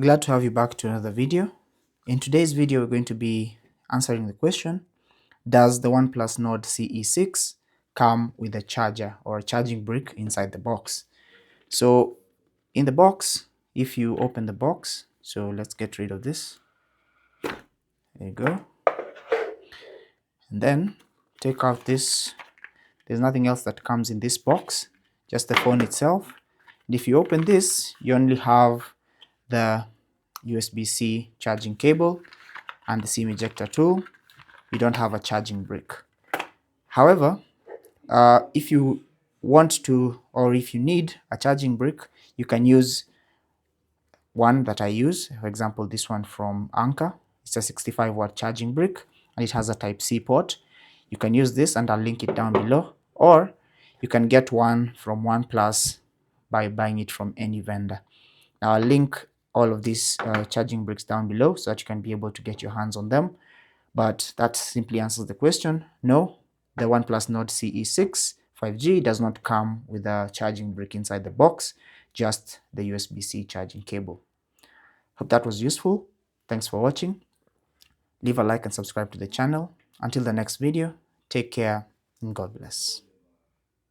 Glad to have you back to another video. In today's video, we're going to be answering the question, does the OnePlus Nord CE6 come with a charger or a charging brick inside the box? So in the box, if you open the box, so let's get rid of this. There you go. And then take out this. There's nothing else that comes in this box, just the phone itself. And if you open this, you only have the USB-C charging cable and the SIM ejector tool. You don't have a charging brick. However, if you want to, or if you need a charging brick, you can use one that I use. For example, this one from Anker. It's a 65-watt charging brick and it has a Type-C port. You can use this and I'll link it down below, or you can get one from OnePlus by buying it from any vendor. Now I'll link all of these charging bricks down below so that you can be able to get your hands on them. But that simply answers the question. No, the OnePlus Nord CE6 5G does not come with a charging brick inside the box, just the USB-C charging cable. Hope that was useful. Thanks for watching. Leave a like and subscribe to the channel. Until the next video, take care and God bless.